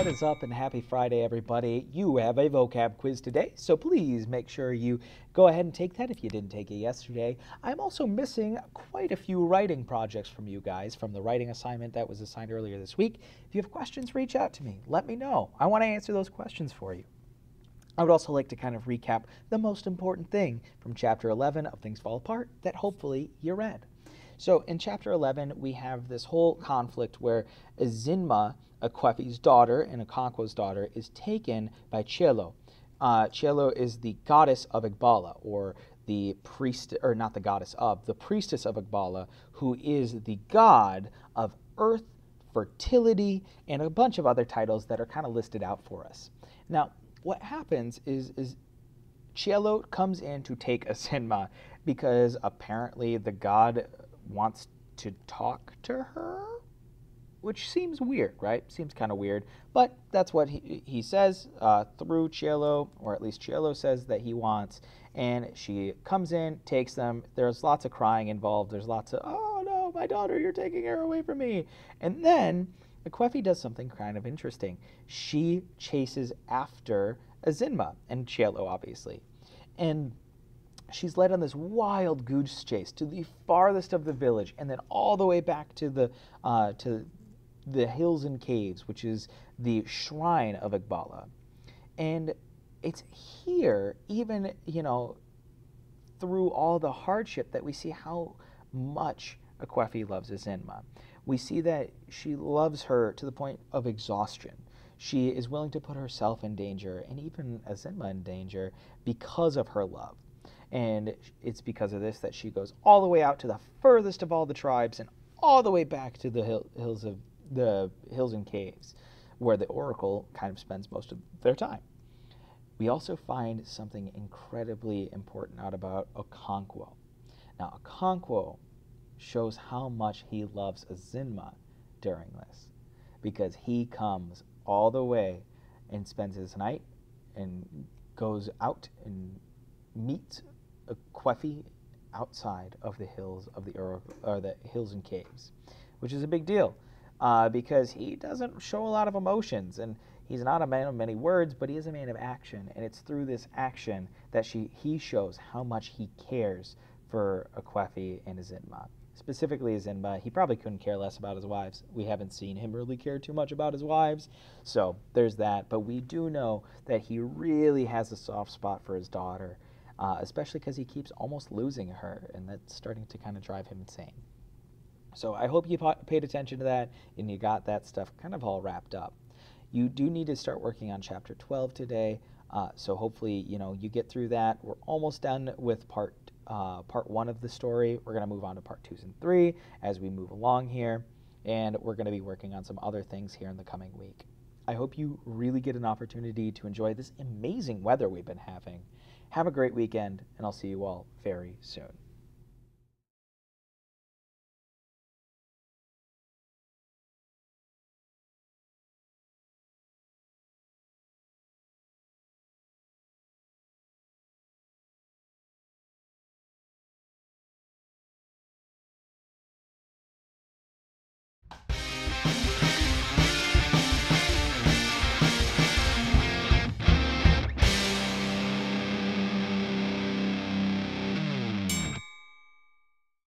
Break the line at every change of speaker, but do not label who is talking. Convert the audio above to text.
What is up, and happy Friday, everybody. You have a vocab quiz today, so please make sure you go ahead and take that if you didn't take it yesterday. I'm also missing quite a few writing projects from you guys from the writing assignment that was assigned earlier this week. If you have questions, reach out to me. Let me know. I want to answer those questions for you. I would also like to kind of recap the most important thing from Chapter 11 of Things Fall Apart that hopefully you read. So in Chapter 11, we have this whole conflict where Zinma, Akwefi's daughter and Okonkwo's daughter, is taken by Cielo. Cielo is the goddess of Igbala, or the priest, or not the goddess of, the priestess of Igbala, who is the god of earth, fertility, and a bunch of other titles that are kind of listed out for us. Now, what happens is Cielo comes in to take Zinma because apparently the god wants to talk to her, which seems weird, right? Seems kind of weird, but that's what he says through Cielo, or at least Cielo says that he wants, and she comes in, takes them. There's lots of crying involved. There's lots of, oh no, my daughter, you're taking her away from me. And then Akwefi does something kind of interesting. She chases after Zinma and Cielo, obviously. And she's led on this wild goose chase to the farthest of the village, and then all the way back to the hills and caves, which is the shrine of Igbala. And it's here, even, through all the hardship, that we see how much Akwefi loves Zinma. We see that she loves her to the point of exhaustion. She is willing to put herself in danger, and even Zinma in danger, because of her love. And it's because of this that she goes all the way out to the furthest of all the tribes and all the way back to the hills and caves, where the Oracle kind of spends most of their time. We also find something incredibly important out about Okonkwo. Now, Okonkwo shows how much he loves Zinma during this, because he comes all the way and spends his night and goes out and meets Akwefi outside of the hills of the Oracle, or the hills and caves, which is a big deal because he doesn't show a lot of emotions, and he's not a man of many words, but he is a man of action, and it's through this action that he shows how much he cares for Akwefi and Zinma. Specifically Zinma, he probably couldn't care less about his wives. We haven't seen him really care too much about his wives, so there's that. But we do know that he really has a soft spot for his daughter, especially because he keeps almost losing her, and that's starting to kind of drive him insane. So I hope you paid attention to that, and you got that stuff kind of all wrapped up. You do need to start working on Chapter 12 today, so hopefully, you get through that. We're almost done with part 1 of the story. We're going to move on to part 2 and 3 as we move along here, and we're going to be working on some other things here in the coming week. I hope you really get an opportunity to enjoy this amazing weather we've been having. Have a great weekend, and I'll see you all very soon.